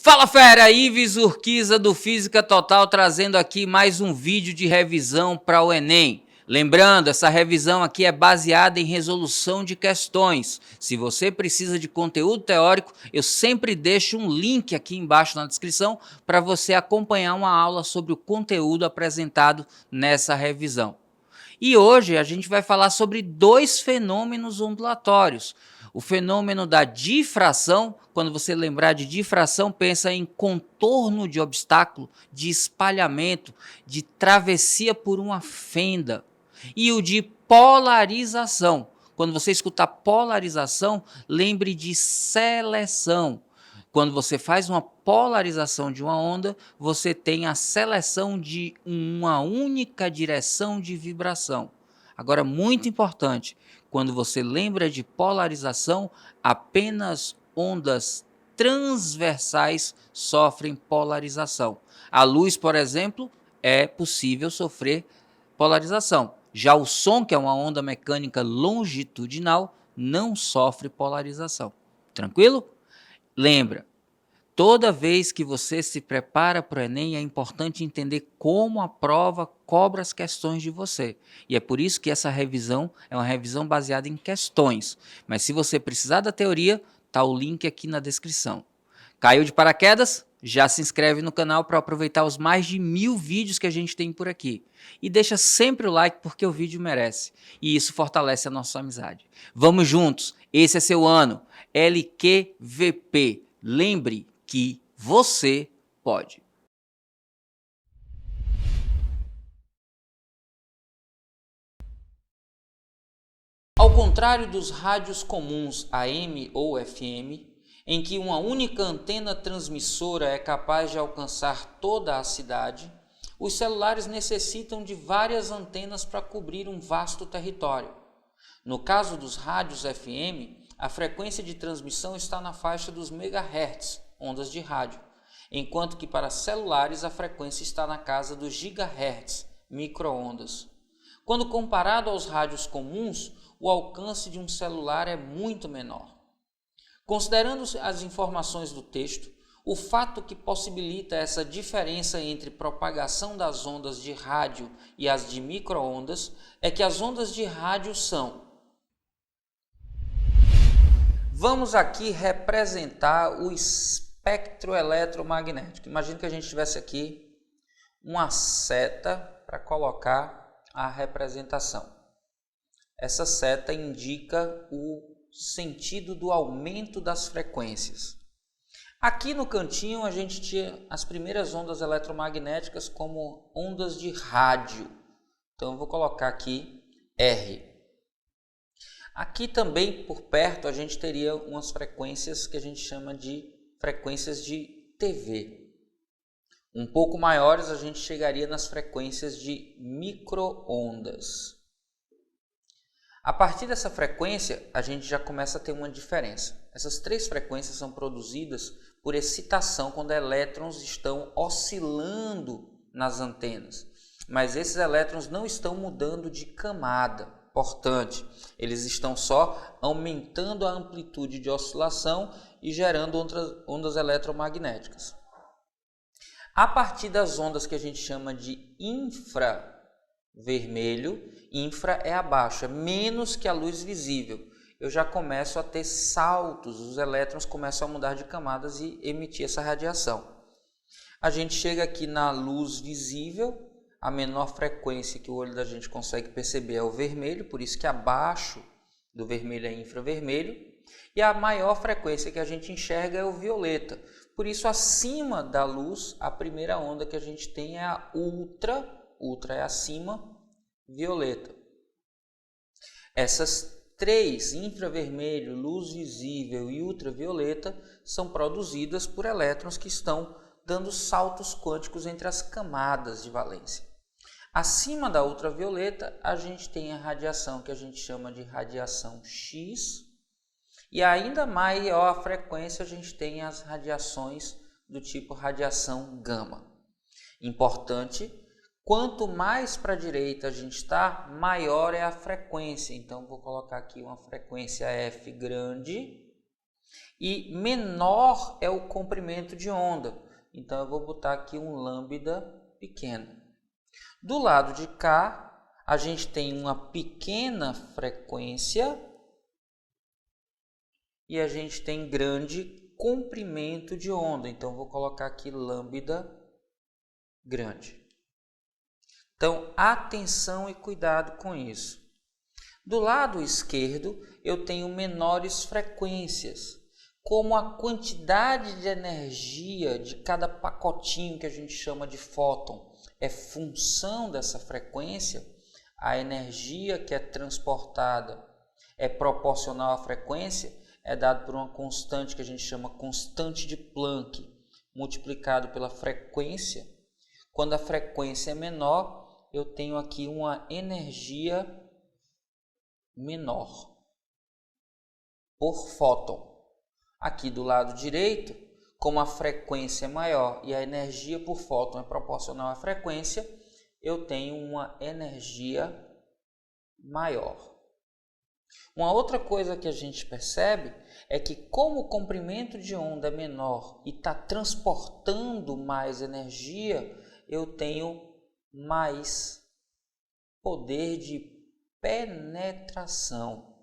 Fala fera, Ives Urquiza do Física Total trazendo aqui mais um vídeo de revisão para o Enem. Lembrando, essa revisão aqui é baseada em resolução de questões. Se você precisa de conteúdo teórico, eu sempre deixo um link aqui embaixo na descrição para você acompanhar uma aula sobre o conteúdo apresentado nessa revisão. E hoje a gente vai falar sobre dois fenômenos ondulatórios. O fenômeno da difração, quando você lembrar de difração, pensa em contorno de obstáculo, de espalhamento, de travessia por uma fenda. E o de polarização. Quando você escutar polarização, lembre de seleção. Quando você faz uma polarização de uma onda, você tem a seleção de uma única direção de vibração. Agora, muito importante, quando você lembra de polarização, apenas ondas transversais sofrem polarização. A luz, por exemplo, é possível sofrer polarização. Já o som, que é uma onda mecânica longitudinal, não sofre polarização. Tranquilo? Lembra, toda vez que você se prepara para o Enem, é importante entender como a prova cobra as questões de você. E é por isso que essa revisão é uma revisão baseada em questões. Mas se você precisar da teoria, está o link aqui na descrição. Caiu de paraquedas? Já se inscreve no canal para aproveitar os mais de 1000 vídeos que a gente tem por aqui. E deixa sempre o like porque o vídeo merece. E isso fortalece a nossa amizade. Vamos juntos, esse é seu ano. LQVP. Lembre que você pode. Ao contrário dos rádios comuns AM ou FM, em que uma única antena transmissora é capaz de alcançar toda a cidade, os celulares necessitam de várias antenas para cobrir um vasto território. No caso dos rádios FM, a frequência de transmissão está na faixa dos megahertz, ondas de rádio, enquanto que para celulares a frequência está na casa dos gigahertz, microondas. Quando comparado aos rádios comuns, o alcance de um celular é muito menor. Considerando as informações do texto, o fato que possibilita essa diferença entre propagação das ondas de rádio e as de microondas é que as ondas de rádio são. Vamos aqui representar o espectro eletromagnético. Imagina que a gente tivesse aqui uma seta para colocar a representação. Essa seta indica o sentido do aumento das frequências. Aqui no cantinho a gente tinha as primeiras ondas eletromagnéticas como ondas de rádio. Então eu vou colocar aqui R. Aqui também por perto a gente teria umas frequências que a gente chama de frequências de TV. Um pouco maiores a gente chegaria nas frequências de microondas. A partir dessa frequência a gente já começa a ter uma diferença. Essas três frequências são produzidas por excitação quando elétrons estão oscilando nas antenas. Mas esses elétrons não estão mudando de camada. Importante, eles estão só aumentando a amplitude de oscilação e gerando ondas eletromagnéticas. A partir das ondas que a gente chama de infravermelho, infra é abaixo, é menos que a luz visível. Eu já começo a ter saltos, os elétrons começam a mudar de camadas e emitir essa radiação. A gente chega aqui na luz visível. A menor frequência que o olho da gente consegue perceber é o vermelho, por isso que abaixo do vermelho é infravermelho. E a maior frequência que a gente enxerga é o violeta. Por isso, acima da luz, a primeira onda que a gente tem é a ultra. Ultra é acima, violeta. Essas três, infravermelho, luz visível e ultravioleta, são produzidas por elétrons que estão dando saltos quânticos entre as camadas de valência. Acima da ultravioleta, a gente tem a radiação que a gente chama de radiação X, e ainda maior a frequência a gente tem as radiações do tipo radiação gama. Importante, quanto mais para a direita a gente está, maior é a frequência. Então vou colocar aqui uma frequência F grande. e menor é o comprimento de onda. Então eu vou botar aqui um lambda pequeno. Do lado de cá, a gente tem uma pequena frequência e a gente tem grande comprimento de onda. Então vou colocar aqui lambda grande. Então, atenção e cuidado com isso. Do lado esquerdo, eu tenho menores frequências. Como a quantidade de energia de cada pacotinho que a gente chama de fóton é função dessa frequência, a energia que é transportada é proporcional à frequência, é dado por uma constante que a gente chama constante de Planck, multiplicado pela frequência. Quando a frequência é menor, eu tenho aqui uma energia menor por fóton. Aqui do lado direito, como a frequência é maior e a energia por fóton é proporcional à frequência, eu tenho uma energia maior. Uma outra coisa que a gente percebe é que como o comprimento de onda é menor e está transportando mais energia, eu tenho mais poder de penetração.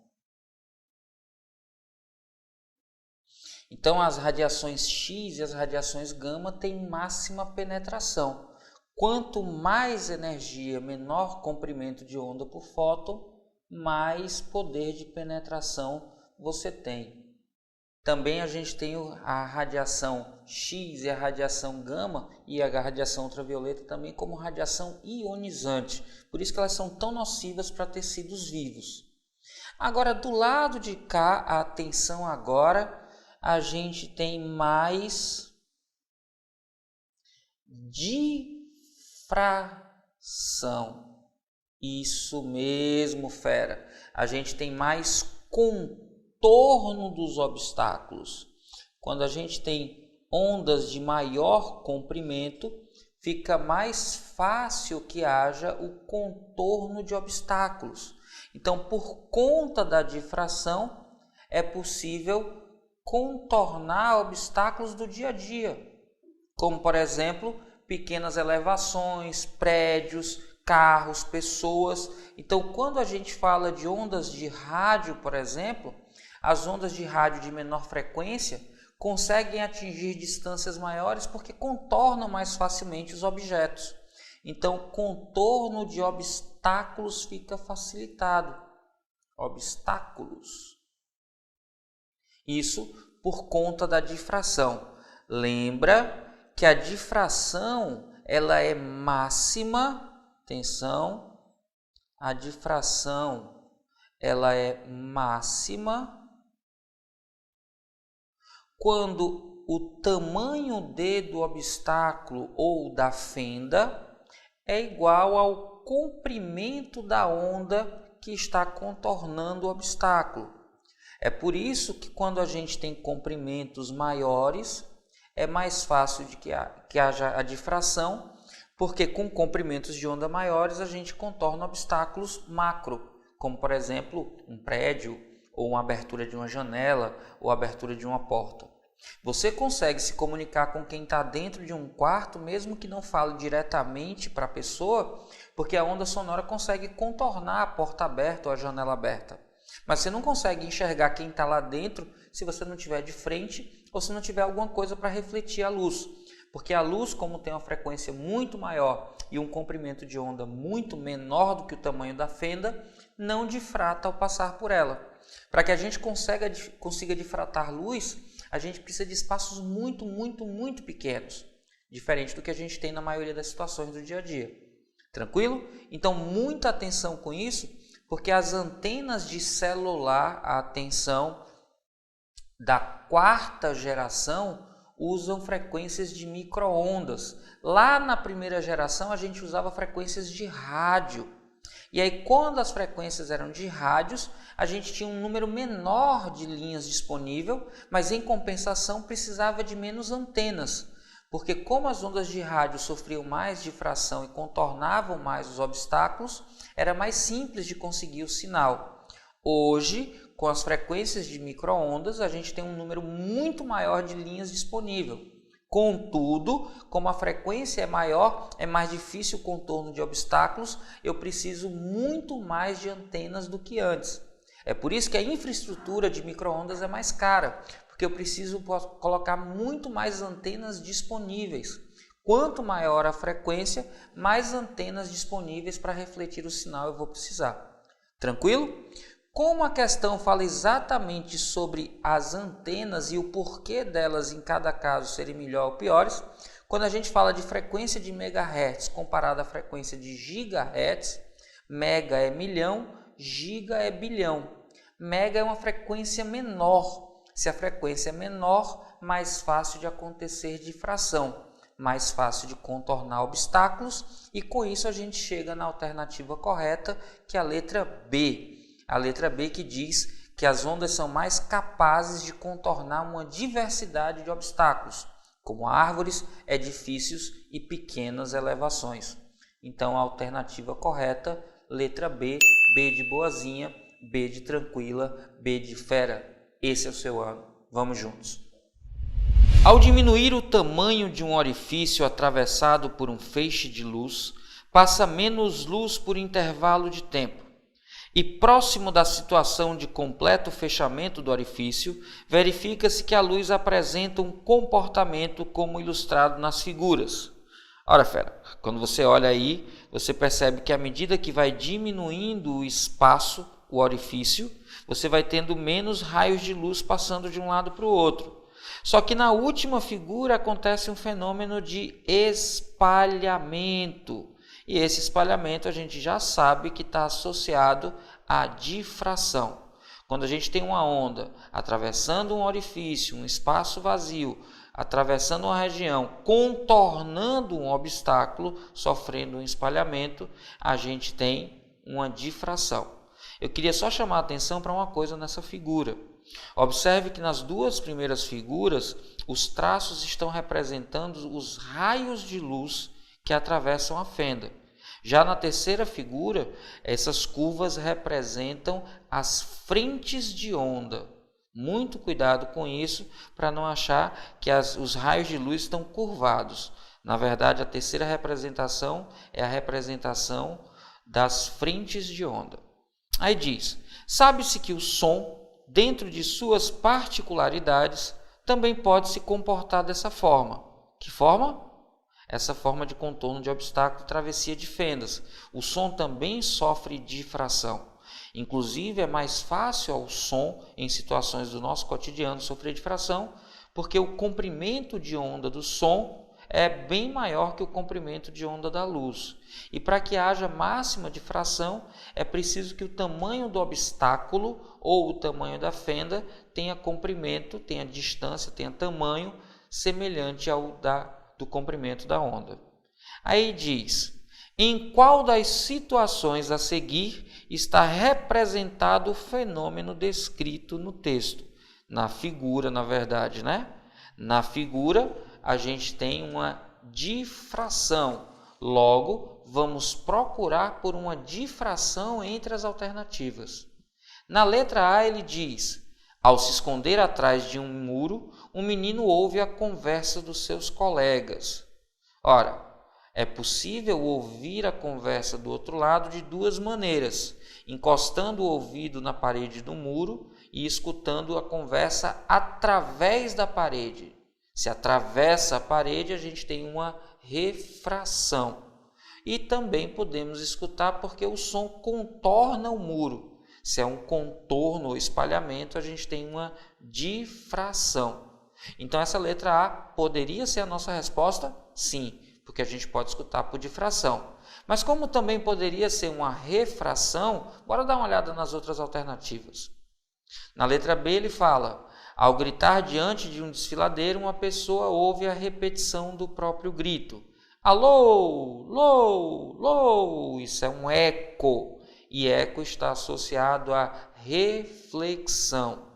Então as radiações X e as radiações gama têm máxima penetração. Quanto mais energia, menor comprimento de onda por fóton, mais poder de penetração você tem. Também a gente tem a radiação X e a radiação gama e a radiação ultravioleta também como radiação ionizante. Por isso que elas são tão nocivas para tecidos vivos. Agora, do lado de cá, atenção agora, a gente tem mais difração. Isso mesmo, fera. A gente tem mais contorno dos obstáculos. Quando a gente tem ondas de maior comprimento, fica mais fácil que haja o contorno de obstáculos. Então, por conta da difração, é possível contornar obstáculos do dia a dia, como, por exemplo, pequenas elevações, prédios, carros, pessoas. Então, quando a gente fala de ondas de rádio, por exemplo, as ondas de rádio de menor frequência conseguem atingir distâncias maiores porque contornam mais facilmente os objetos. Então, o contorno de obstáculos fica facilitado. Obstáculos. Isso por conta da difração. Lembra que a difração ela é máxima. Atenção, a difração ela é máxima quando o tamanho D do obstáculo ou da fenda é igual ao comprimento da onda que está contornando o obstáculo. É por isso que quando a gente tem comprimentos maiores, é mais fácil de que haja a difração, porque com comprimentos de onda maiores a gente contorna obstáculos macro, como por exemplo um prédio, ou uma abertura de uma janela, ou abertura de uma porta. Você consegue se comunicar com quem está dentro de um quarto, mesmo que não fale diretamente para a pessoa, porque a onda sonora consegue contornar a porta aberta ou a janela aberta. Mas você não consegue enxergar quem está lá dentro se você não estiver de frente ou se não tiver alguma coisa para refletir a luz. Porque a luz, como tem uma frequência muito maior e um comprimento de onda muito menor do que o tamanho da fenda, não difrata ao passar por ela. Para que a gente consiga difratar luz, a gente precisa de espaços muito pequenos, diferente do que a gente tem na maioria das situações do dia a dia. Tranquilo? Então, muita atenção com isso, porque as antenas de celular, atenção, da quarta geração, usam frequências de micro-ondas. Lá na primeira geração, a gente usava frequências de rádio. E aí, quando as frequências eram de rádios, a gente tinha um número menor de linhas disponível, mas em compensação precisava de menos antenas, porque como as ondas de rádio sofriam mais difração e contornavam mais os obstáculos, era mais simples de conseguir o sinal. Hoje, com as frequências de micro-ondas, a gente tem um número muito maior de linhas disponível. Contudo, como a frequência é maior, é mais difícil o contorno de obstáculos, eu preciso muito mais de antenas do que antes. É por isso que a infraestrutura de micro-ondas é mais cara, porque eu preciso colocar muito mais antenas disponíveis. Quanto maior a frequência, mais antenas disponíveis para refletir o sinal eu vou precisar. Tranquilo? Como a questão fala exatamente sobre as antenas e o porquê delas em cada caso serem melhor ou piores, quando a gente fala de frequência de megahertz comparada à frequência de gigahertz, mega é milhão, giga é bilhão. Mega é uma frequência menor. Se a frequência é menor, mais fácil de acontecer difração, mais fácil de contornar obstáculos, e com isso a gente chega na alternativa correta, que é a letra B. A letra B, que diz que as ondas são mais capazes de contornar uma diversidade de obstáculos, como árvores, edifícios e pequenas elevações. Então a alternativa correta, letra B, B de boazinha, B de tranquila, B de fera. Esse é o seu ano. Vamos juntos. Ao diminuir o tamanho de um orifício atravessado por um feixe de luz, passa menos luz por intervalo de tempo. E próximo da situação de completo fechamento do orifício, verifica-se que a luz apresenta um comportamento como ilustrado nas figuras. Ora, fera, quando você olha aí, você percebe que à medida que vai diminuindo o espaço, o orifício, você vai tendo menos raios de luz passando de um lado para o outro. Só que na última figura acontece um fenômeno de espalhamento. E esse espalhamento a gente já sabe que está associado à difração. Quando a gente tem uma onda atravessando um orifício, um espaço vazio, atravessando uma região, contornando um obstáculo, sofrendo um espalhamento, a gente tem uma difração. Eu queria só chamar a atenção para uma coisa nessa figura. Observe que nas duas primeiras figuras, os traços estão representando os raios de luz que atravessam a fenda. Já na terceira figura, essas curvas representam as frentes de onda. Muito cuidado com isso, para não achar que os raios de luz estão curvados. Na verdade, a terceira representação é a representação das frentes de onda. Aí diz, sabe-se que o som, dentro de suas particularidades, também pode se comportar dessa forma. Que forma? Essa forma de contorno de obstáculo e travessia de fendas. O som também sofre difração. Inclusive, é mais fácil ao som, em situações do nosso cotidiano, sofrer difração, porque o comprimento de onda do som é bem maior que o comprimento de onda da luz. E para que haja máxima difração, é preciso que o tamanho do obstáculo ou o tamanho da fenda tenha comprimento, tenha distância, tenha tamanho semelhante ao do comprimento da onda. Aí diz, em qual das situações a seguir está representado o fenômeno descrito no texto? Na figura, na verdade, né? Na figura, a gente tem uma difração. Logo, vamos procurar por uma difração entre as alternativas. Na letra A, ele diz, ao se esconder atrás de um muro, um menino ouve a conversa dos seus colegas. Ora, é possível ouvir a conversa do outro lado de duas maneiras, encostando o ouvido na parede do muro e escutando a conversa através da parede. Se atravessa a parede, a gente tem uma refração. E também podemos escutar porque o som contorna o muro. Se é um contorno ou espalhamento, a gente tem uma difração. Então, essa letra A poderia ser a nossa resposta? Sim, porque a gente pode escutar por difração. Mas como também poderia ser uma refração, bora dar uma olhada nas outras alternativas. Na letra B, ele fala, ao gritar diante de um desfiladeiro, uma pessoa ouve a repetição do próprio grito. Alô, lô, lô, isso é um eco. E eco está associado à reflexão.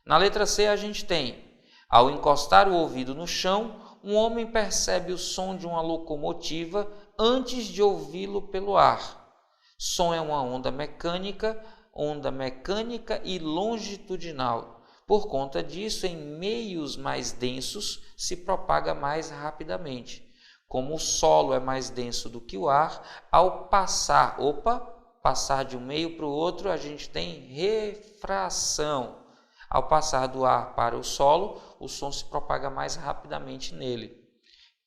Na letra C, a gente tem, ao encostar o ouvido no chão, um homem percebe o som de uma locomotiva antes de ouvi-lo pelo ar. Som é uma onda mecânica onda mecânica e longitudinal. Por conta disso, em meios mais densos se propaga mais rapidamente. Como o solo é mais denso do que o ar, ao passar de um meio para o outro, a gente tem refração. Ao passar do ar para o solo, o som se propaga mais rapidamente nele.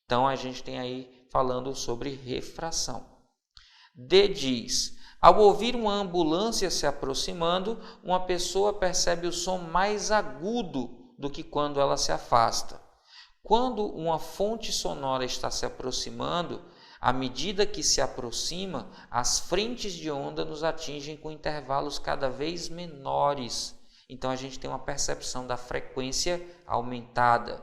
Então, a gente tem aí falando sobre refração. D diz: ao ouvir uma ambulância se aproximando, uma pessoa percebe o som mais agudo do que quando ela se afasta. Quando uma fonte sonora está se aproximando, à medida que se aproxima, as frentes de onda nos atingem com intervalos cada vez menores. Então a gente tem uma percepção da frequência aumentada.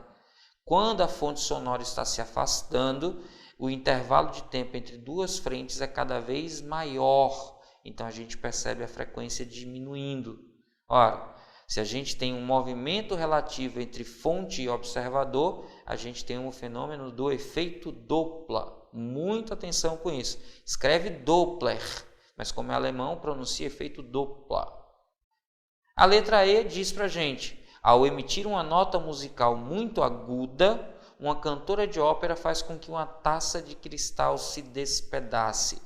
Quando a fonte sonora está se afastando, o intervalo de tempo entre duas frentes é cada vez maior. Então a gente percebe a frequência diminuindo. Ora, se a gente tem um movimento relativo entre fonte e observador, a gente tem um fenômeno do efeito Doppler. Muita atenção com isso. Escreve Doppler, mas como é alemão, pronuncia efeito Doppler. A letra E diz para a gente: ao emitir uma nota musical muito aguda, uma cantora de ópera faz com que uma taça de cristal se despedace.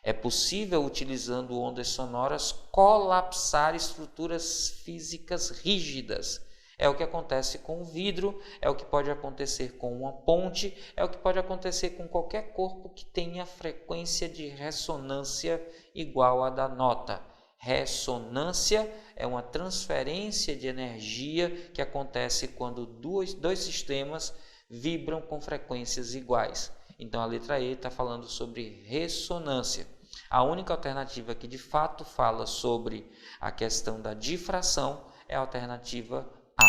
É possível, utilizando ondas sonoras, colapsar estruturas físicas rígidas. É o que acontece com o vidro, é o que pode acontecer com uma ponte, é o que pode acontecer com qualquer corpo que tenha frequência de ressonância igual à da nota. Ressonância é uma transferência de energia que acontece quando dois sistemas vibram com frequências iguais. Então a letra E está falando sobre ressonância. A única alternativa que de fato fala sobre a questão da difração é a alternativa A.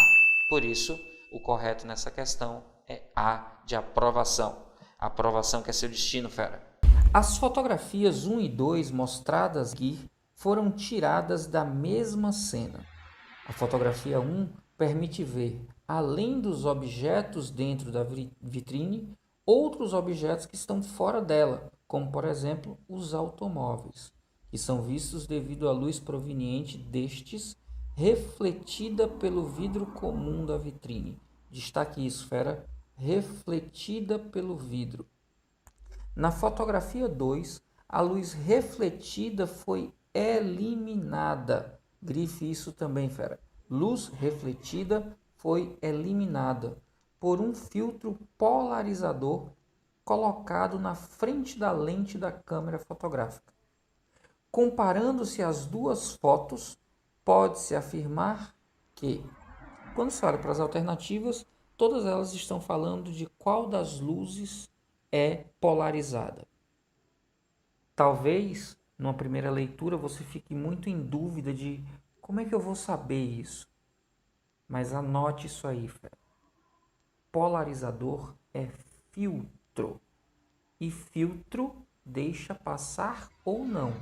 Por isso, o correto nessa questão é A, de aprovação. Aprovação que é seu destino, fera. As fotografias 1 e 2 mostradas aqui foram tiradas da mesma cena. A fotografia 1 permite ver, além dos objetos dentro da vitrine, outros objetos que estão fora dela, como por exemplo os automóveis, que são vistos devido à luz proveniente destes, refletida pelo vidro comum da vitrine. Destaque isso, fera, refletida pelo vidro. Na fotografia 2, a luz refletida foi eliminada. Grife isso também, fera. Luz refletida foi eliminada por um filtro polarizador colocado na frente da lente da câmera fotográfica. Comparando-se as duas fotos, pode-se afirmar que, quando se olha para as alternativas, todas elas estão falando de qual das luzes é polarizada. Talvez, numa primeira leitura, você fique muito em dúvida de como é que eu vou saber isso. Mas anote isso aí, fera. Polarizador é filtro. E filtro deixa passar ou não.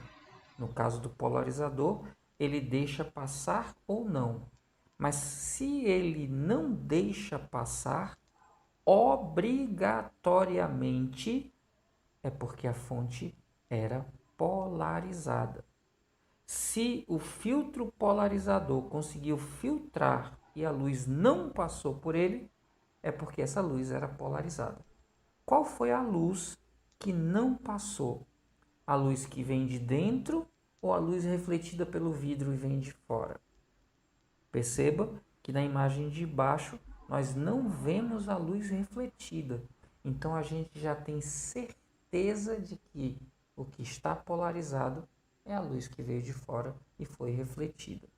No caso do polarizador, ele deixa passar ou não. Mas se ele não deixa passar, obrigatoriamente é porque a fonte era polarizada. Se o filtro polarizador conseguiu filtrar e a luz não passou por ele, é porque essa luz era polarizada. Qual foi a luz que não passou? A luz que vem de dentro ou a luz refletida pelo vidro e vem de fora? Perceba que na imagem de baixo nós não vemos a luz refletida. Então a gente já tem certeza de que o que está polarizado é a luz que veio de fora e foi refletida.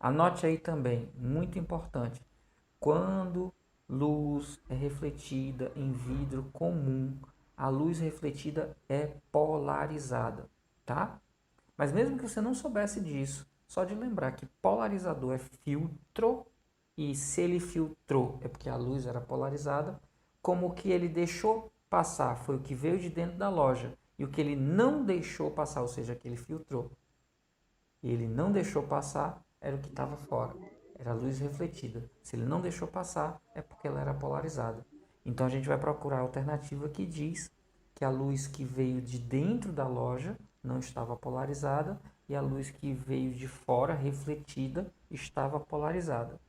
Anote aí também, muito importante, quando luz é refletida em vidro comum, a luz refletida é polarizada, tá? Mas mesmo que você não soubesse disso, só de lembrar que polarizador é filtro, e se ele filtrou é porque a luz era polarizada, como o que ele deixou passar foi o que veio de dentro da loja, e o que ele não deixou passar, ou seja, que ele filtrou, e ele não deixou passar, era o que estava fora, era a luz refletida. Se ele não deixou passar, é porque ela era polarizada. Então a gente vai procurar a alternativa que diz que a luz que veio de dentro da loja não estava polarizada e a luz que veio de fora, refletida, estava polarizada.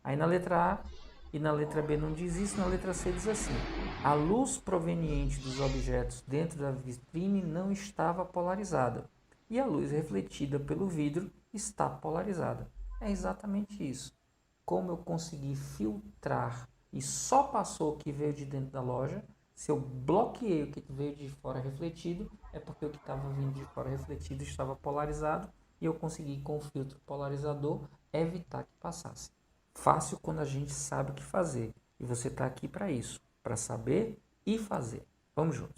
Aí na letra A e na letra B não diz isso, na letra C diz assim: a luz proveniente dos objetos dentro da vitrine não estava polarizada e a luz refletida pelo vidro está polarizada. É exatamente isso. Como eu consegui filtrar e só passou o que veio de dentro da loja, se eu bloqueei o que veio de fora refletido, é porque o que estava vindo de fora refletido estava polarizado e eu consegui, com o filtro polarizador, evitar que passasse. Fácil quando a gente sabe o que fazer. E você está aqui para isso, para saber e fazer. Vamos juntos.